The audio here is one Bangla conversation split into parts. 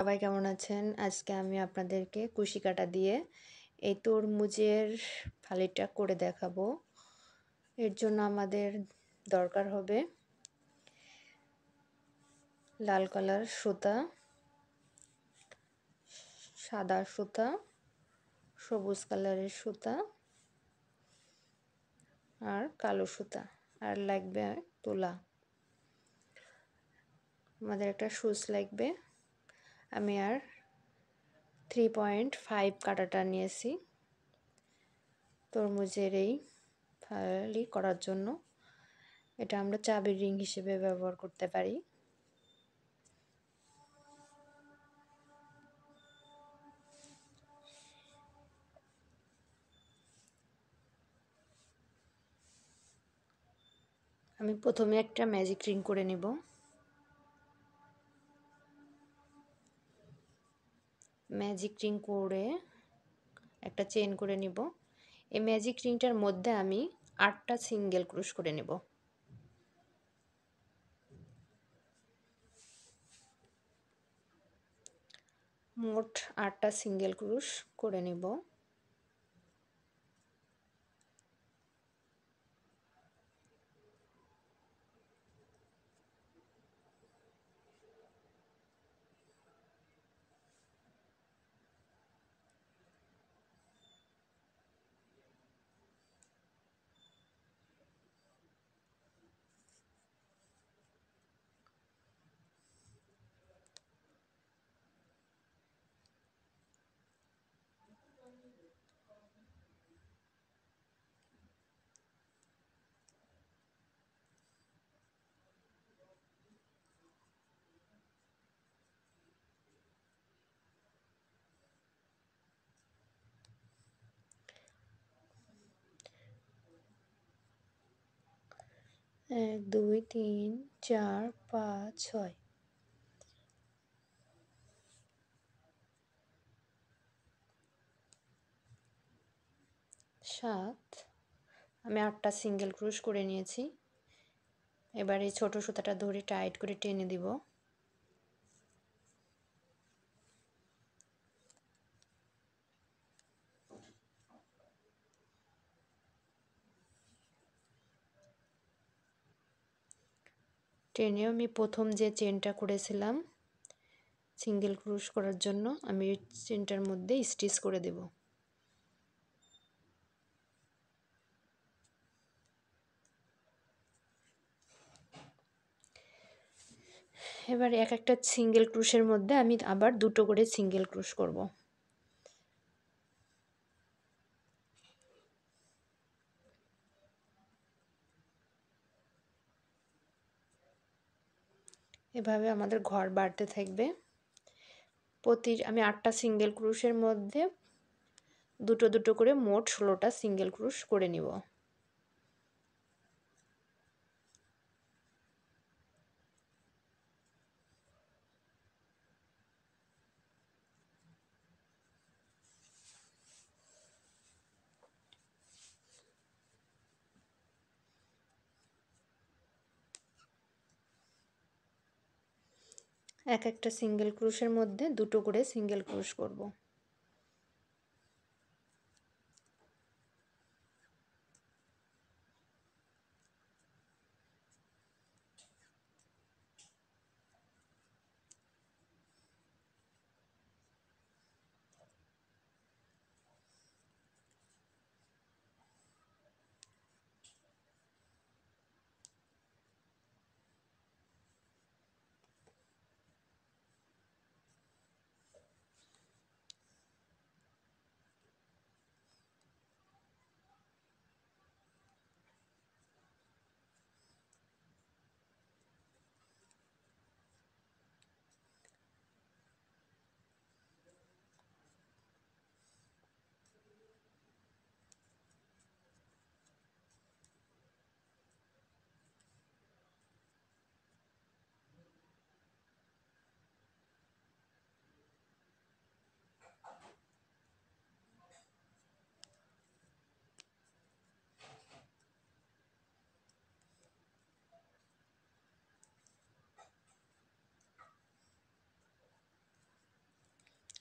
সবাই কেমন আছেন? আজকে আমি আপনাদেরকে কুশি কাঁটা দিয়ে এই তরমুজের ফালিটা করে দেখাবো। এর জন্য আমাদের দরকার হবে লাল কালার সুতা, সাদা সুতা, সবুজ কালারের সুতা আর কালো সুতা, আর লাগবে তুলা। আমাদের একটা সুচ লাগবে। আমি আর 3.5 কাঁটাটা নিয়েছি তরমুজের এই ফালি করার জন্য। এটা আমরা চাবির রিং হিসেবে ব্যবহার করতে পারি। আমি প্রথমে একটা ম্যাজিক রিং করে নেব। ম্যাজিক রিং করে একটা চেন করে নিব। এই ম্যাজিক রিংটার মধ্যে আমি 8টা সিঙ্গেল ক্রোশ করে নেব। মোট 8টা সিঙ্গেল ক্রোশ করে নেব। এক, দুই, তিন, চার, পাঁচ, ছয়, সাত। আমি 8টা সিঙ্গেল ক্রোশ করে নিয়েছি। এবার এই ছোট সুতাটা ধরে টাইট করে টেনে দিব। টেনে আমি প্রথম যে চেনটা করেছিলাম সিঙ্গেল ক্রোশ করার জন্য, আমি এই চেনটার মধ্যে স্টিচ করে দেব। এবার এক একটা সিঙ্গেল ক্রোশের মধ্যে আমি আবার দুটো করে সিঙ্গেল ক্রোশ করব। এভাবে আমাদের ঘর বাড়তে থাকবে। আমি 8টা সিঙ্গেল ক্রোশের মধ্যে দুটো দুটো করে মোট 16টা সিঙ্গেল ক্রোশ করে নিব। এক একটা সিঙ্গেল ক্রোশের মধ্যে দুটো করে সিঙ্গেল ক্রোশ করব।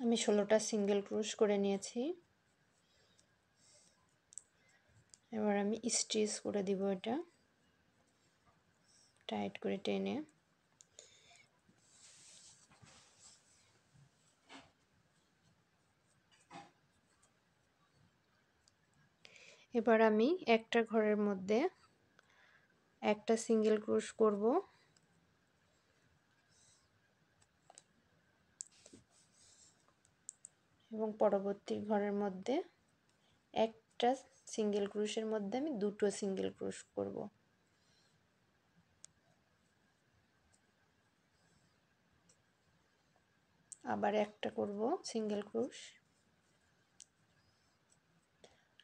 আমি 16টা সিঙ্গেল ক্রোশ করে নিয়েছি। এবার আমি স্টিচ করে দিব এটা টাইট করে টেনে। এবার আমি একটা ঘরের মধ্যে একটা সিঙ্গেল ক্রোশ করব, এবং পরবর্তী ঘরের মধ্যে একটা সিঙ্গেল ক্রোশের মধ্যে আমি দুটো সিঙ্গেল ক্রোশ করব। আবার একটা করব সিঙ্গেল ক্রোশ,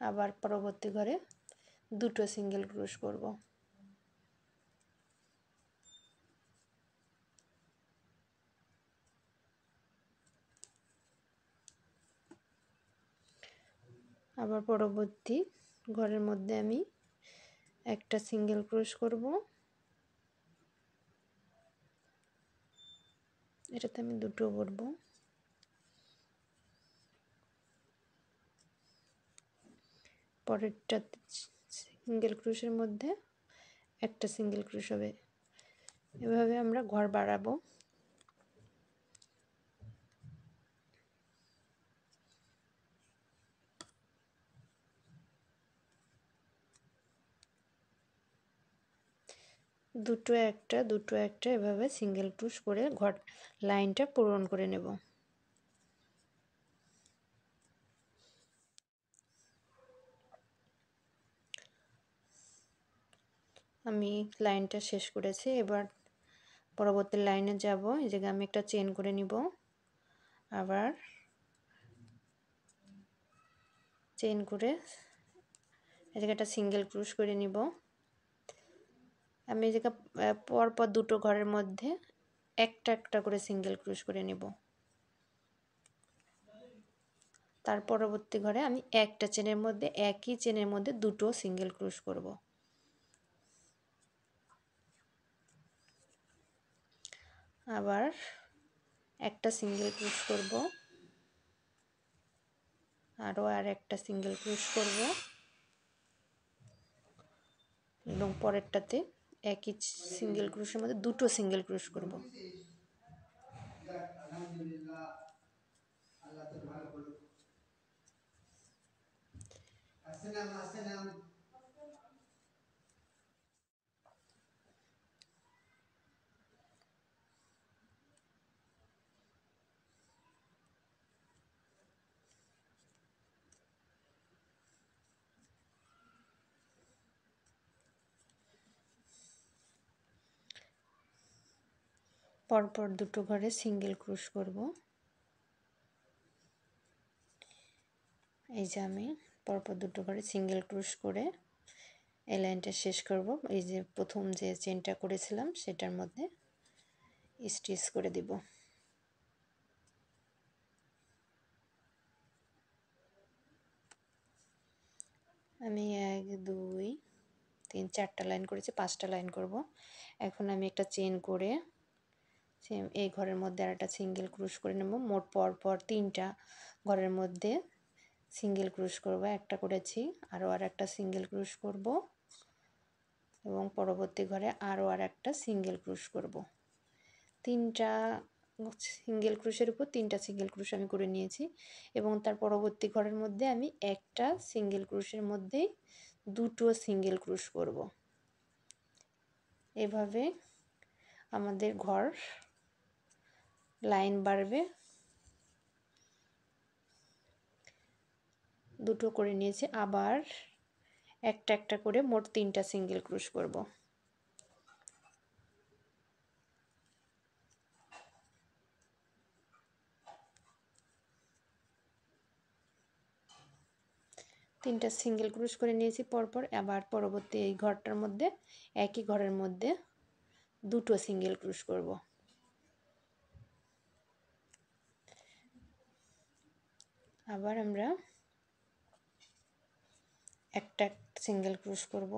আবার পরবর্তী ঘরে দুটো সিঙ্গেল ক্রোশ করব। আবার পরবর্তী ঘরের মধ্যে আমি একটা সিঙ্গেল ক্রোশ করব, এটাতে আমি দুটো করব। পরেরটা সিঙ্গেল ক্রোশের মধ্যে একটা সিঙ্গেল ক্রোশ হবে। এভাবে আমরা ঘর বাড়াবো। দুটো একটা দুটো একটা এভাবে সিঙ্গেল ক্রোশ করে ঘর লাইনটা পূরণ করে নেব। আমি লাইনটা শেষ করেছি। এবার পরবর্তী লাইনে যাব। এই জায়গায় আমি একটা চেন করে নিব, আবার চেন করে এই জায়গায় একটা সিঙ্গেল ক্রোশ করে নিব। আমি এই জায়গায় পরপর দুটো ঘরের মধ্যে একটা একটা করে সিঙ্গেল ক্রোশ করে নেব। তার পরবর্তী ঘরে আমি একটা চেনের মধ্যে একই চেনের মধ্যে দুটো সিঙ্গেল ক্রোশ করব। আবার একটা সিঙ্গেল ক্রোশ করব, আরও আর একটা সিঙ্গেল ক্রোশ করব, এবং পরেরটাতে একই সিঙ্গেল ক্রোশের মধ্যে দুটো সিঙ্গেল ক্রোশ করব। পরপর দুটো ঘরে সিঙ্গেল ক্রোশ করব। এই যে আমি পরপর দুটো ঘরে সিঙ্গেল ক্রোশ করে এই লাইনটা শেষ করব। এই যে প্রথম যে চেনটা করেছিলাম সেটার মধ্যে স্টিচ করে দিব। আমি 1 2 3 4টা লাইন করেছি, 5টা লাইন করব। এখন আমি একটা চেন করে সেম এই ঘরের মধ্যে আর একটা সিঙ্গেল ক্রোশ করে নেব। মোট পরপর 3টা ঘরের মধ্যে সিঙ্গেল ক্রোশ করব। একটা করেছি, আরও আর একটা সিঙ্গেল ক্রোশ করব, এবং পরবর্তী ঘরে আরও আর একটা সিঙ্গেল ক্রোশ করব। 3টা সিঙ্গেল ক্রোশের উপর 3টা সিঙ্গেল ক্রোশ আমি করে নিয়েছি, এবং তার পরবর্তী ঘরের মধ্যে আমি একটা সিঙ্গেল ক্রোশের মধ্যেই দুটো সিঙ্গেল ক্রোশ করব। এভাবে আমাদের ঘর লাইন বাড়বে। দুটো করে নিয়েছি, আবার একটা একটা করে মোট 3টা সিঙ্গেল ক্রোশ করব। তিনটা সিঙ্গেল ক্রোশ করে নিয়েছি পরপর। আবার পরবর্তী এই ঘরটার মধ্যে একই ঘরের মধ্যে দুটো সিঙ্গেল ক্রোশ করব। আবার আমরা একটা সিঙ্গেল ক্রোশ করব,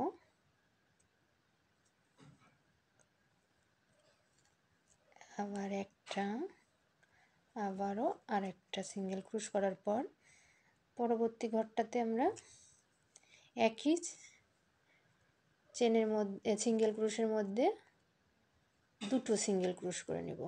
আবার একটা, আবারও আরেকটা সিঙ্গেল ক্রোশ করার পর পরবর্তী ঘরটাতে আমরা একই চেনের মধ্যে সিঙ্গেল ক্রোশের মধ্যে দুটো সিঙ্গেল ক্রোশ করে নেব।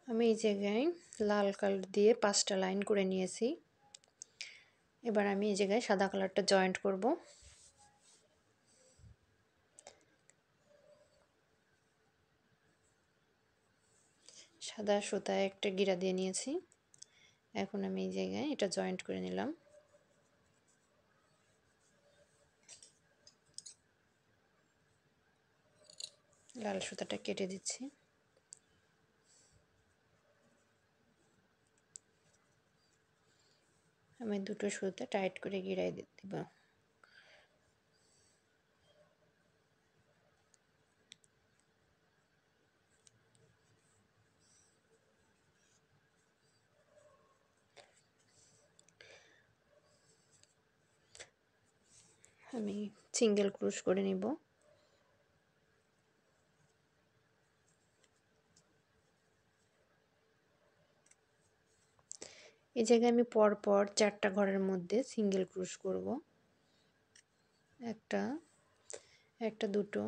আমি এই জায়গায় লাল কালার দিয়ে 5টা লাইন করে নিয়েছি। এবার আমি এই জায়গায় সাদা কালারটা জয়েন্ট করব। সাদা সুতায় একটা গিরা দিয়ে নিয়েছি। এখন আমি এই জায়গায় এটা জয়েন্ট করে নিলাম। লাল সুতাটা কেটে দিচ্ছি। আমি দুটো সুতা টাইট করে গিরাই দিব। আমি সিঙ্গেল ক্রোশ করে নিব। এই জায়গায় আমি পরপর 4টা ঘরের মধ্যে সিঙ্গেল ক্রোশ করব। একটা, দুটো,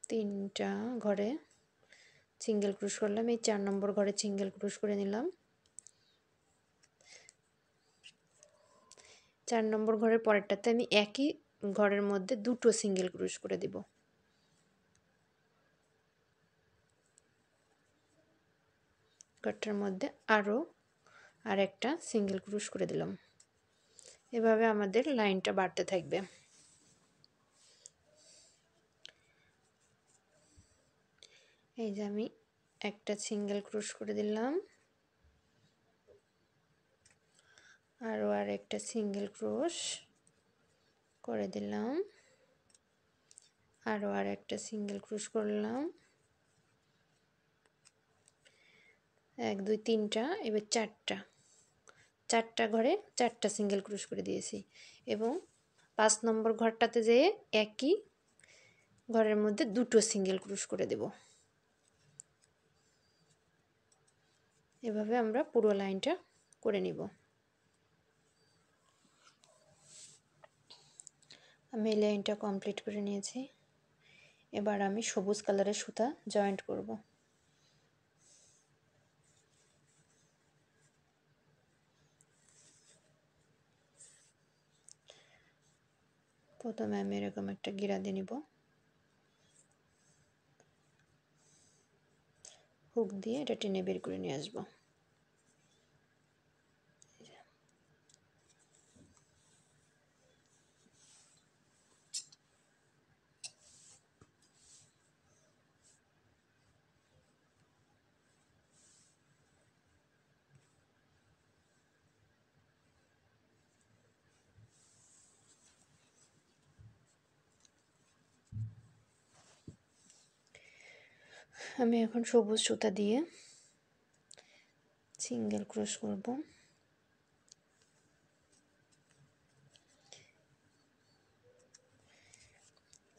3টা ঘরে সিঙ্গেল ক্রোশ করলাম। এই 4 নম্বর ঘরে সিঙ্গেল ক্রোশ করে নিলাম। 4 নম্বর ঘরের পরেরটাতে আমি একই ঘরের মধ্যে দুটো সিঙ্গেল ক্রোশ করে দিব। ঘরটার মধ্যে আরও আরেকটা সিঙ্গেল ক্রোশ করে দিলাম। এভাবে আমাদের লাইনটা বাড়তে থাকবে। এই যে আমি একটা সিঙ্গেল ক্রোশ করে দিলাম, আরও আরেকটা সিঙ্গেল ক্রোশ করে দিলাম, আরও আরেকটা সিঙ্গেল ক্রোশ করলাম, 1 2 3টা, এবার 4টা ঘরে 4টা সিঙ্গেল ক্রোশ করে দিয়েছি এবং 5 নম্বর ঘরটাতে যেয়ে একই ঘরের মধ্যে দুটো সিঙ্গেল ক্রোশ করে দেব। এভাবে আমরা পুরো লাইনটা করে নিব। আমি এই লাইনটা কমপ্লিট করে নিয়েছি। এবার আমি সবুজ কালারের সুতা জয়েন্ট করব। প্রথমে আমি এরকম একটা গিরা দিয়ে নিব, হুক দিয়ে এটা টেনে বের করে নিয়ে আসবো। আমি এখন সবুজ সুতা দিয়ে সিঙ্গেল ক্রোশ করব।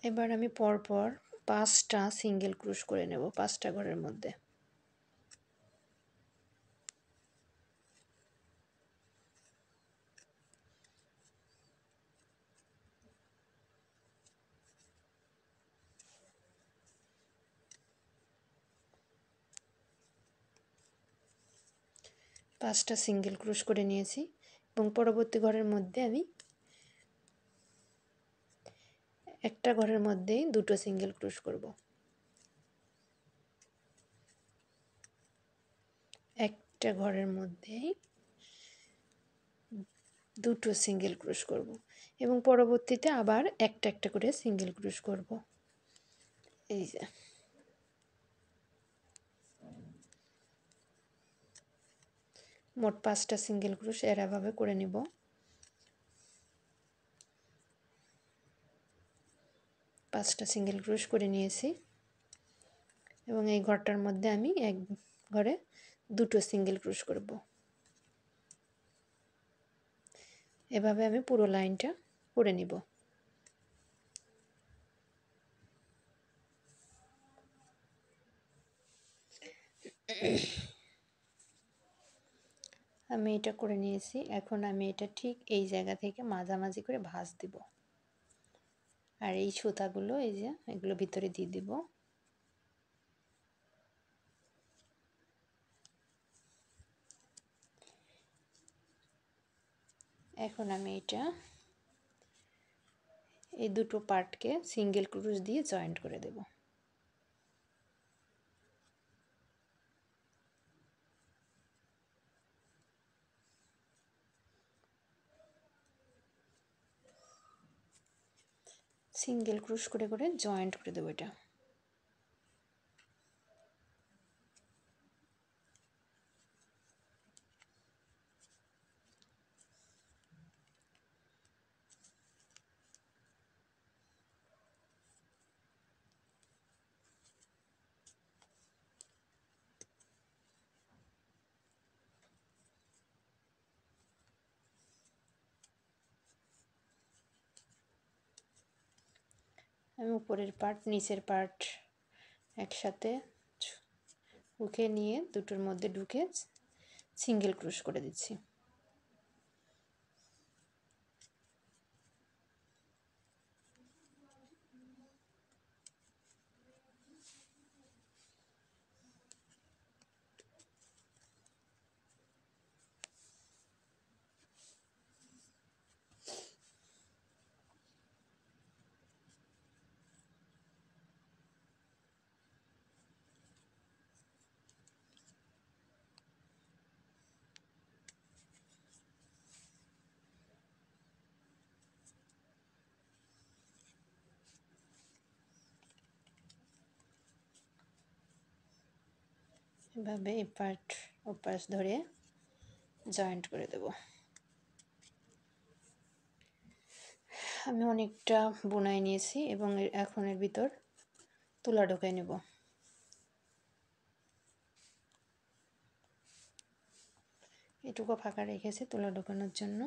এবার আমি পরপর 5টা সিঙ্গেল ক্রোশ করে নেব 5টা ঘরের মধ্যে। পাঁচটা সিঙ্গেল ক্রোশ করে নিয়েছি এবং পরবর্তী ঘরের মধ্যে আমি একটা ঘরের মধ্যেই দুটো সিঙ্গেল ক্রোশ করব। একটা ঘরের মধ্যেই দুটো সিঙ্গেল ক্রোশ করব এবং পরবর্তীতে আবার একটা একটা করে সিঙ্গেল ক্রোশ করব। এই যে মোট 5টা সিঙ্গেল ক্রোশ এভাবে করে নিব। 5টা সিঙ্গেল ক্রোশ করে নিয়েছি এবং এই ঘরটার মধ্যে আমি এক ঘরে দুটো সিঙ্গেল ক্রোশ করব। এভাবে আমি পুরো লাইনটা করে নিব। আমি এটা করে নিয়েছি। এখন আমি এটা ঠিক এই জায়গা থেকে মাঝামাঝি করে ভাঁজ দিব, আর এই সুতাগুলো এই যে এগুলো ভিতরে দিয়ে দিব। এখন আমি এটা এই দুটো পার্টকে সিঙ্গেল ক্রোশ দিয়ে জয়েন্ট করে দেব। সিঙ্গেল ক্রোশ করে করে জয়েন্ট করে দেবো এটা। আমি উপরের পার্ট নিচের পার্ট একসাথে উঠে নিয়ে দুটোর মধ্যে ঢুকে সিঙ্গেল ক্রোশ করে দিচ্ছি। এভাবে এই পার্ট ওপাশ ধরে জয়েন্ট করে দেব। আমি অনেকটা বুনাই নিয়েছি এবং এখন এর ভিতর তুলা ঢোকাই নেব। এটুকু ফাঁকা রেখেছি তুলা ঢোকানোর জন্য।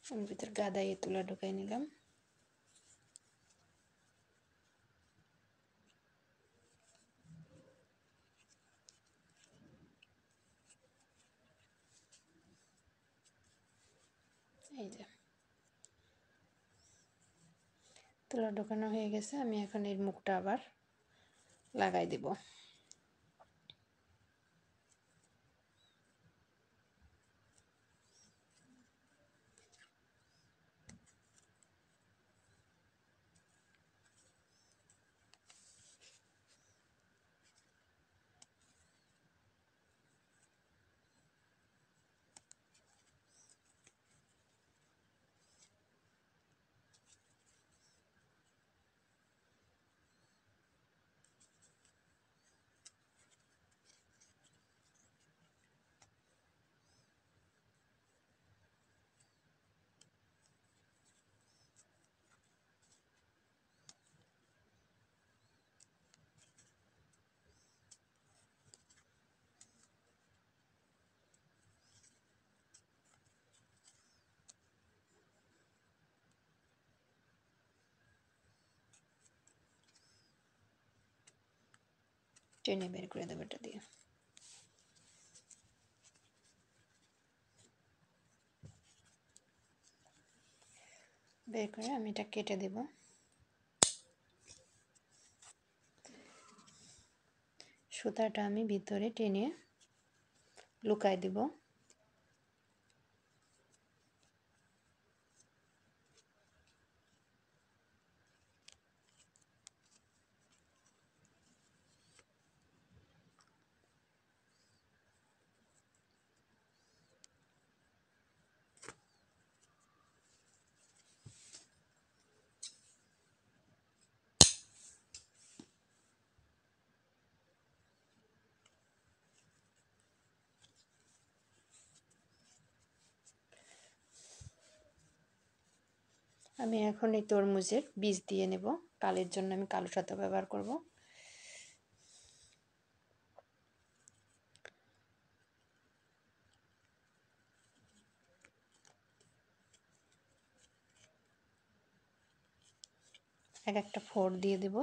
এর ভিতর গাদাইয়ে তুলা ঢোকাই নিলাম। এই যে তুলা ঢোকানো হয়ে গেছে। আমি এখন এর মুখটা আবার লাগাই দেব। টেনে বের করে দেবো এটা দিয়ে। বের করে আমি এটা কেটে দেব। সুতাটা আমি ভিতরে টেনে লুকাই দেব। আমি এখন এই তরমুজের বীজ দিয়ে নেব। কালের জন্য আমি কালো সাদা ব্যবহার করব। এক একটা ফোড় দিয়ে দেব,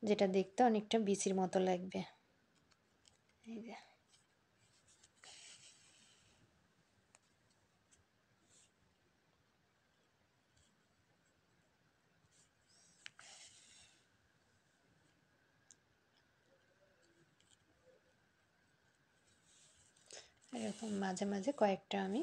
যেটা দেখতে অনেকটা বিচির মতো লাগবে। এই যে এরকম মাঝে মাঝে কয়েকটা আমি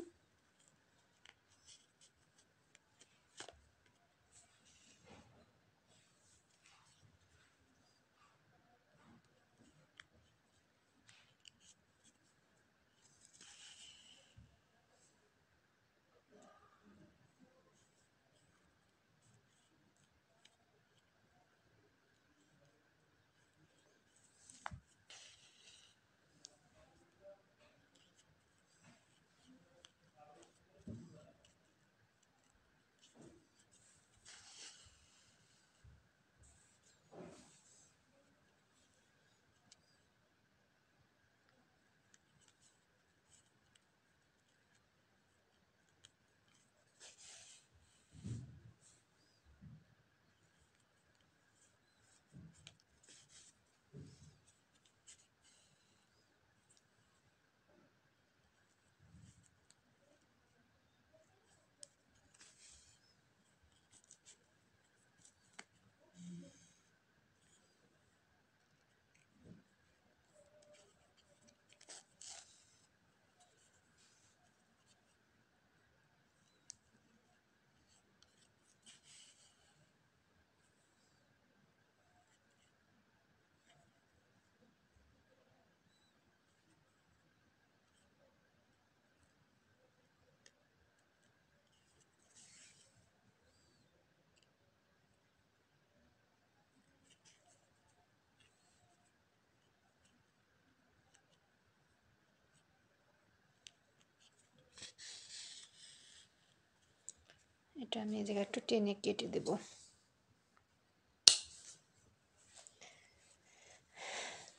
এটা আমি এই জায়গায় একটু টেনে কেটে দেব।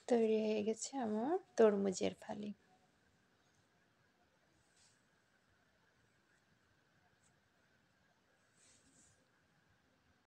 তৈরি হয়ে গেছে আমার তরমুজের ফালি।